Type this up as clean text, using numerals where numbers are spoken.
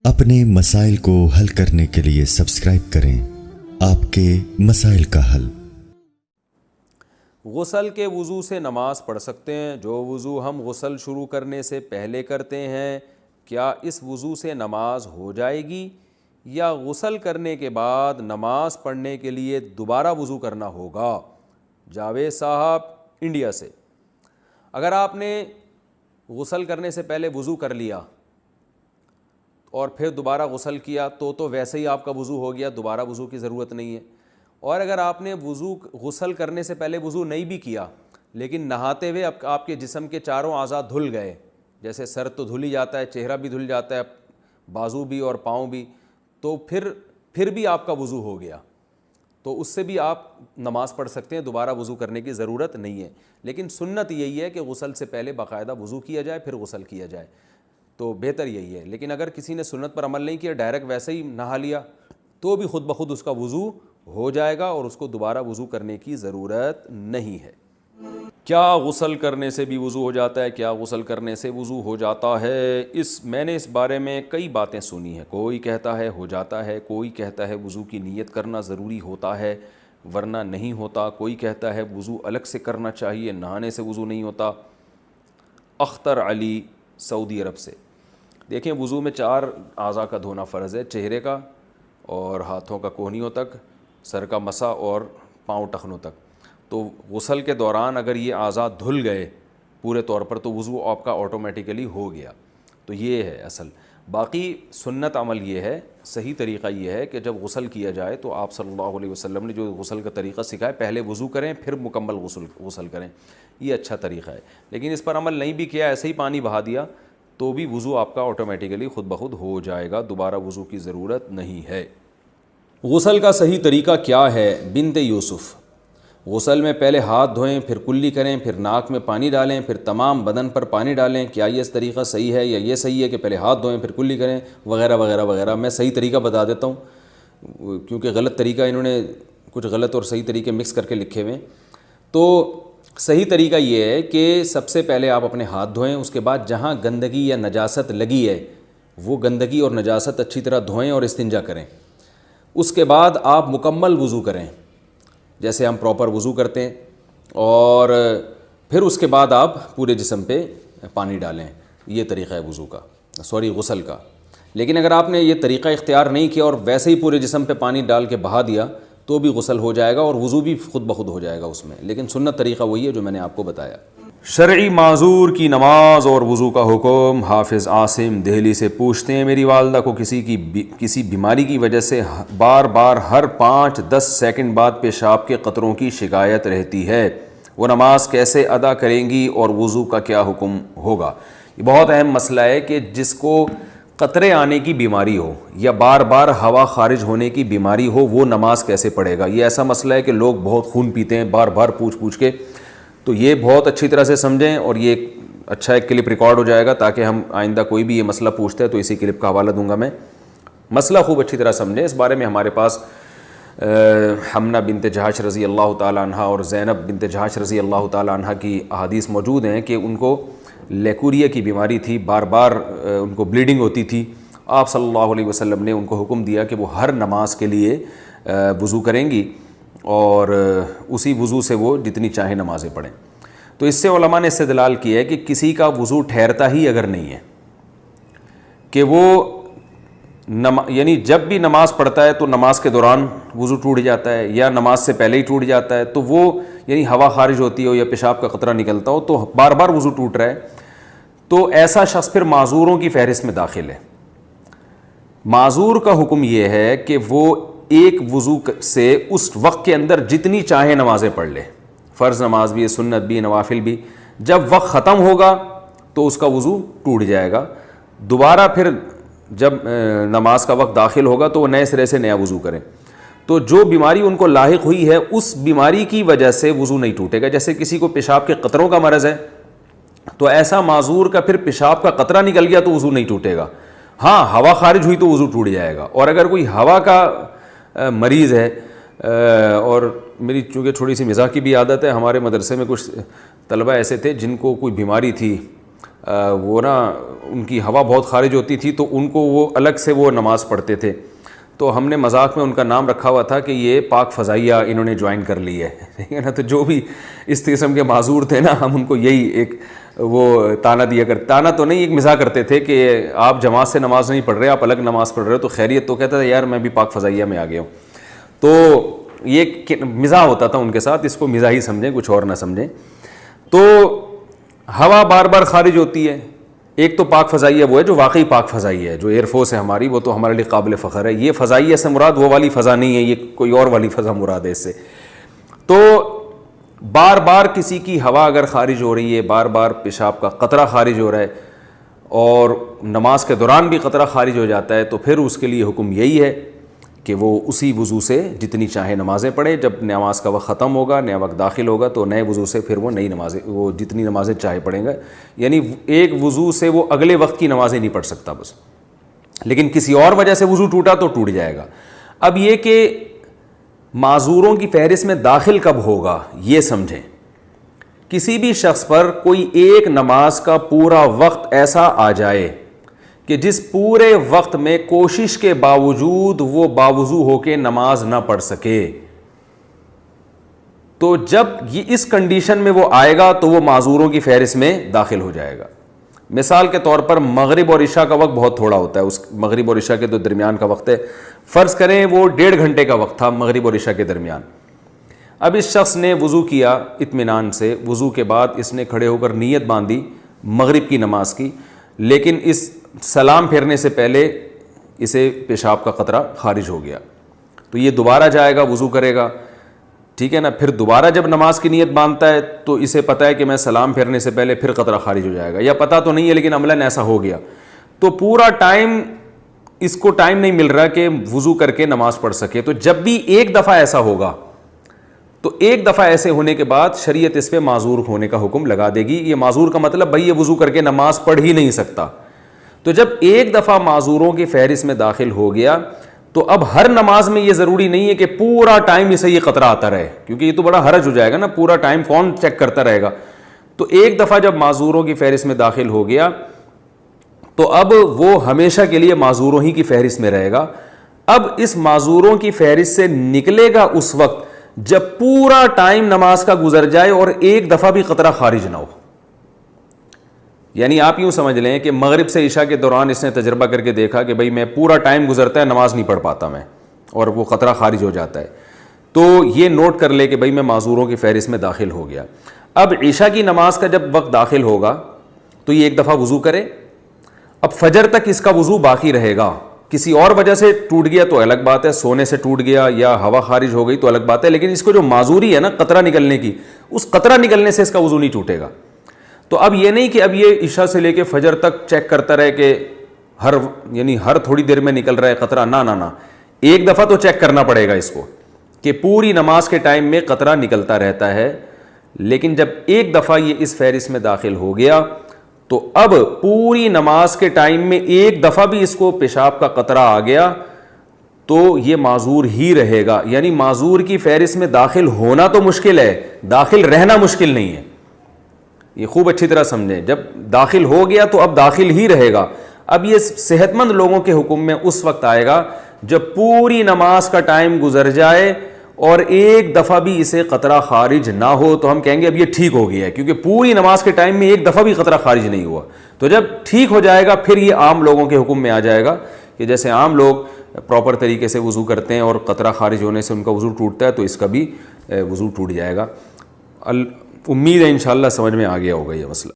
اپنے مسائل کو حل کرنے کے لیے سبسکرائب کریں آپ کے مسائل کا حل۔ غسل کے وضو سے نماز پڑھ سکتے ہیں؟ جو وضو ہم غسل شروع کرنے سے پہلے کرتے ہیں، کیا اس وضو سے نماز ہو جائے گی یا غسل کرنے کے بعد نماز پڑھنے کے لیے دوبارہ وضو کرنا ہوگا؟ جاوید صاحب انڈیا سے، اگر آپ نے غسل کرنے سے پہلے وضو کر لیا اور پھر دوبارہ غسل کیا تو ویسے ہی آپ کا وضو ہو گیا، دوبارہ وضو کی ضرورت نہیں ہے۔ اور اگر آپ نے غسل کرنے سے پہلے وضو نہیں بھی کیا لیکن نہاتے ہوئے آپ کے جسم کے چاروں اعضاء دھل گئے، جیسے سر تو دھل ہی جاتا ہے، چہرہ بھی دھل جاتا ہے، بازو بھی اور پاؤں بھی، تو پھر بھی آپ کا وضو ہو گیا، تو اس سے بھی آپ نماز پڑھ سکتے ہیں، دوبارہ وضو کرنے کی ضرورت نہیں ہے۔ لیکن سنت یہی ہے کہ غسل سے پہلے باقاعدہ وضو کیا جائے پھر غسل کیا جائے، تو بہتر یہی ہے۔ لیکن اگر کسی نے سنت پر عمل نہیں کیا، ڈائریکٹ ویسے ہی نہا لیا، تو بھی خود بخود اس کا وضو ہو جائے گا اور اس کو دوبارہ وضو کرنے کی ضرورت نہیں ہے۔ کیا غسل کرنے سے بھی وضو ہو جاتا ہے؟ کیا غسل کرنے سے وضو ہو جاتا ہے؟ میں نے اس بارے میں کئی باتیں سنی ہیں، کوئی کہتا ہے ہو جاتا ہے، کوئی کہتا ہے وضو کی نیت کرنا ضروری ہوتا ہے ورنہ نہیں ہوتا، کوئی کہتا ہے وضو الگ سے کرنا چاہیے، نہانے سے وضو نہیں ہوتا۔ اختر علی سعودی عرب سے، دیکھیں وضو میں 4 اعضاء کا دھونا فرض ہے، چہرے کا اور ہاتھوں کا کوہنیوں تک، سر کا مسا اور پاؤں ٹخنوں تک۔ تو غسل کے دوران اگر یہ اعضاء دھل گئے پورے طور پر تو وضو آپ کا آٹومیٹیکلی ہو گیا، تو یہ ہے اصل۔ باقی سنت عمل یہ ہے، صحیح طریقہ یہ ہے کہ جب غسل کیا جائے تو آپ صلی اللہ علیہ وسلم نے جو غسل کا طریقہ سکھایا، پہلے وضو کریں پھر مکمل غسل کریں، یہ اچھا طریقہ ہے۔ لیکن اس پر عمل نہیں بھی کیا، ایسے ہی پانی بہا دیا، تو بھی وضو آپ کا آٹومیٹیکلی خود بخود ہو جائے گا، دوبارہ وضو کی ضرورت نہیں ہے۔ غسل کا صحیح طریقہ کیا ہے؟ بنت یوسف، غسل میں پہلے ہاتھ دھوئیں، پھر کلی کریں، پھر ناک میں پانی ڈالیں، پھر تمام بدن پر پانی ڈالیں، کیا یہ طریقہ صحیح ہے یا یہ صحیح ہے کہ پہلے ہاتھ دھوئیں پھر کلی کریں وغیرہ وغیرہ وغیرہ؟ میں صحیح طریقہ بتا دیتا ہوں، کیونکہ غلط طریقہ انہوں نے کچھ غلط اور صحیح طریقے مکس کر کے لکھے ہوئے ہیں۔ تو صحیح طریقہ یہ ہے کہ سب سے پہلے آپ اپنے ہاتھ دھوئیں، اس کے بعد جہاں گندگی یا نجاست لگی ہے وہ گندگی اور نجاست اچھی طرح دھوئیں اور استنجا کریں۔ اس کے بعد آپ مکمل وضو کریں جیسے ہم پراپر وضو کرتے ہیں، اور پھر اس کے بعد آپ پورے جسم پہ پانی ڈالیں۔ یہ طریقہ ہے غسل کا۔ لیکن اگر آپ نے یہ طریقہ اختیار نہیں کیا اور ویسے ہی پورے جسم پہ پانی ڈال کے بہا دیا تو بھی غسل ہو جائے گا اور وضو بھی خود بخود ہو جائے گا اس میں، لیکن سنت طریقہ وہی ہے جو میں نے آپ کو بتایا۔ شرعی معذور کی نماز اور وضو کا حکم، حافظ عاصم دہلی سے پوچھتے ہیں، میری والدہ کو کسی بیماری کی وجہ سے بار بار ہر 5-10 سیکنڈ بعد پیشاب کے قطروں کی شکایت رہتی ہے، وہ نماز کیسے ادا کریں گی اور وضو کا کیا حکم ہوگا؟ یہ بہت اہم مسئلہ ہے کہ جس کو قطرے آنے کی بیماری ہو یا بار بار ہوا خارج ہونے کی بیماری ہو وہ نماز کیسے پڑھے گا؟ یہ ایسا مسئلہ ہے کہ لوگ بہت خون پیتے ہیں بار بار پوچھ کے، تو یہ بہت اچھی طرح سے سمجھیں، اور یہ ایک کلپ ریکارڈ ہو جائے گا تاکہ ہم آئندہ کوئی بھی یہ مسئلہ پوچھتا ہے تو اسی کلپ کا حوالہ دوں گا میں۔ مسئلہ خوب اچھی طرح سمجھیں، اس بارے میں ہمارے پاس حمنہ بنت جہش رضی اللہ تعالیٰ عنہ اور زینب بنت جہش رضی اللہ تعالیٰ عنہ کی احادیث موجود ہیں کہ ان کو لیکوریا کی بیماری تھی، بار بار ان کو بلیڈنگ ہوتی تھی۔ آپ صلی اللہ علیہ وسلم نے ان کو حکم دیا کہ وہ ہر نماز کے لیے وضو کریں گی اور اسی وضو سے وہ جتنی چاہیں نمازیں پڑھیں۔ تو اس سے علماء نے استدلال کیا ہے کہ کسی کا وضو ٹھہرتا ہی اگر نہیں ہے کہ وہ یعنی جب بھی نماز پڑھتا ہے تو نماز کے دوران وضو ٹوٹ جاتا ہے یا نماز سے پہلے ہی ٹوٹ جاتا ہے، تو وہ یعنی ہوا خارج ہوتی ہو یا پیشاب کا قطرہ نکلتا ہو تو بار بار وضو ٹوٹ رہا ہے، تو ایسا شخص پھر معذوروں کی فہرست میں داخل ہے۔ معذور کا حکم یہ ہے کہ وہ ایک وضو سے اس وقت کے اندر جتنی چاہے نمازیں پڑھ لے، فرض نماز بھی، سنت بھی، نوافل بھی، جب وقت ختم ہوگا تو اس کا وضو ٹوٹ جائے گا، دوبارہ پھر جب نماز کا وقت داخل ہوگا تو وہ نئے سرے سے نیا وضو کریں۔ تو جو بیماری ان کو لاحق ہوئی ہے اس بیماری کی وجہ سے وضو نہیں ٹوٹے گا، جیسے کسی کو پیشاب کے قطروں کا مرض ہے تو ایسا معذور کا پھر پیشاب کا قطرہ نکل گیا تو وضو نہیں ٹوٹے گا، ہاں ہوا خارج ہوئی تو وضو ٹوٹ جائے گا۔ اور اگر کوئی ہوا کا مریض ہے، اور میری چونکہ تھوڑی سی مزاح کی بھی عادت ہے، ہمارے مدرسے میں کچھ طلبہ ایسے تھے جن کو کوئی بیماری تھی وہ نا ان کی ہوا بہت خارج ہوتی تھی تو ان کو وہ الگ سے وہ نماز پڑھتے تھے. تو ہم نے مذاق میں ان کا نام رکھا ہوا تھا کہ یہ پاک فضائیہ انہوں نے جوائن کر لی ہے, ٹھیک ہے نا. تو جو بھی اس قسم کے معذور تھے نا, ہم ان کو یہی ایک وہ تانا دیا کرتے, تانا تو نہیں, ایک مزاح کرتے تھے کہ آپ جماعت سے نماز نہیں پڑھ رہے, آپ الگ نماز پڑھ رہے ہو تو خیریت. تو کہتا تھا یار میں بھی پاک فضائیہ میں آ گیا ہوں. تو یہ مزاح ہوتا تھا ان کے ساتھ, اس کو مزاح ہی سمجھیں, کچھ اور نہ سمجھیں. تو ہوا بار بار خارج ہوتی ہے. ایک تو پاک فضائیہ وہ ہے جو واقعی پاک فضائیہ ہے, جو ایئر فورس ہے ہماری, وہ تو ہمارے لیے قابل فخر ہے. یہ فضائیہ سے مراد وہ والی فضا نہیں ہے, یہ کوئی اور والی فضا مراد ہے اس سے. تو بار بار کسی کی ہوا اگر خارج ہو رہی ہے, بار بار پیشاب کا قطرہ خارج ہو رہا ہے اور نماز کے دوران بھی قطرہ خارج ہو جاتا ہے, تو پھر اس کے لیے حکم یہی ہے کہ وہ اسی وضو سے جتنی چاہے نمازیں پڑھے. جب نماز کا وقت ختم ہوگا, نیا وقت داخل ہوگا, تو نئے وضو سے پھر وہ نئی نمازیں, وہ جتنی نمازیں چاہے پڑھیں گا. یعنی ایک وضو سے وہ اگلے وقت کی نمازیں نہیں پڑھ سکتا بس, لیکن کسی اور وجہ سے وضو ٹوٹا تو ٹوٹ جائے گا. اب یہ کہ معذوروں کی فہرست میں داخل کب ہوگا یہ سمجھیں. کسی بھی شخص پر کوئی ایک نماز کا پورا وقت ایسا آ جائے کہ جس پورے وقت میں کوشش کے باوجود وہ باوضو ہو کے نماز نہ پڑھ سکے, تو جب یہ اس کنڈیشن میں وہ آئے گا تو وہ معذوروں کی فہرست میں داخل ہو جائے گا. مثال کے طور پر مغرب اور عشاء کا وقت بہت تھوڑا ہوتا ہے, اس مغرب اور عشاء کے تو درمیان کا وقت ہے, فرض کریں وہ 1.5 گھنٹے کا وقت تھا مغرب اور عشاء کے درمیان. اب اس شخص نے وضو کیا اطمینان سے, وضو کے بعد اس نے کھڑے ہو کر نیت باندھی مغرب کی نماز کی, لیکن اس سلام پھیرنے سے پہلے اسے پیشاب کا قطرہ خارج ہو گیا. تو یہ دوبارہ جائے گا, وضو کرے گا, ٹھیک ہے نا. پھر دوبارہ جب نماز کی نیت باندھتا ہے تو اسے پتہ ہے کہ میں سلام پھیرنے سے پہلے پھر قطرہ خارج ہو جائے گا, یا پتہ تو نہیں ہے لیکن عملاً ایسا ہو گیا. تو پورا ٹائم اس کو ٹائم نہیں مل رہا کہ وضو کر کے نماز پڑھ سکے. تو جب بھی ایک دفعہ ایسا ہوگا تو ایک دفعہ ایسے ہونے کے بعد شریعت اس پہ معذور ہونے کا حکم لگا دے گی. یہ معذور کا مطلب بھائی یہ وضو کر کے نماز پڑھ ہی نہیں سکتا. تو جب ایک دفعہ معذوروں کی فہرست میں داخل ہو گیا تو اب ہر نماز میں یہ ضروری نہیں ہے کہ پورا ٹائم اسے یہ قطرہ آتا رہے, کیونکہ یہ تو بڑا حرج ہو جائے گا نا, پورا ٹائم کون چیک کرتا رہے گا. تو ایک دفعہ جب معذوروں کی فہرست میں داخل ہو گیا تو اب وہ ہمیشہ کے لیے معذوروں ہی کی فہرست میں رہے گا. اب اس معذوروں کی فہرست سے نکلے گا اس وقت جب پورا ٹائم نماز کا گزر جائے اور ایک دفعہ بھی قطرہ خارج نہ ہو. یعنی آپ یوں سمجھ لیں کہ مغرب سے عشاء کے دوران اس نے تجربہ کر کے دیکھا کہ بھئی میں پورا ٹائم گزرتا ہے نماز نہیں پڑھ پاتا میں, اور وہ قطرہ خارج ہو جاتا ہے, تو یہ نوٹ کر لے کہ بھئی میں معذوروں کی فہرست میں داخل ہو گیا. اب عشاء کی نماز کا جب وقت داخل ہوگا تو یہ ایک دفعہ وضو کرے. اب فجر تک اس کا وضو باقی رہے گا. کسی اور وجہ سے ٹوٹ گیا تو الگ بات ہے, سونے سے ٹوٹ گیا یا ہوا خارج ہو گئی تو الگ بات ہے, لیکن اس کو جو معذوری ہے نا قطرہ نکلنے کی, اس قطرہ نکلنے سے اس کا وضو نہیں ٹوٹے گا. تو اب یہ نہیں کہ اب یہ عشاء سے لے کے فجر تک چیک کرتا رہے کہ ہر تھوڑی دیر میں نکل رہا ہے قطرہ, نہ ایک دفعہ تو چیک کرنا پڑے گا اس کو کہ پوری نماز کے ٹائم میں قطرہ نکلتا رہتا ہے. لیکن جب ایک دفعہ یہ اس فہرست میں داخل ہو گیا تو اب پوری نماز کے ٹائم میں ایک دفعہ بھی اس کو پیشاب کا قطرہ آ گیا تو یہ معذور ہی رہے گا. یعنی معذور کی فہرست میں داخل ہونا تو مشکل ہے, داخل رہنا مشکل نہیں ہے. یہ خوب اچھی طرح سمجھیں, جب داخل ہو گیا تو اب داخل ہی رہے گا. اب یہ صحت مند لوگوں کے حکم میں اس وقت آئے گا جب پوری نماز کا ٹائم گزر جائے اور ایک دفعہ بھی اسے قطرہ خارج نہ ہو, تو ہم کہیں گے اب یہ ٹھیک ہو گیا ہے, کیونکہ پوری نماز کے ٹائم میں ایک دفعہ بھی قطرہ خارج نہیں ہوا. تو جب ٹھیک ہو جائے گا پھر یہ عام لوگوں کے حکم میں آ جائے گا کہ جیسے عام لوگ پراپر طریقے سے وضو کرتے ہیں اور قطرہ خارج ہونے سے ان کا وضو ٹوٹتا ہے تو اس کا بھی وضو ٹوٹ جائے گا. امید ہے انشاءاللہ سمجھ میں آ گیا ہوگا یہ مسئلہ.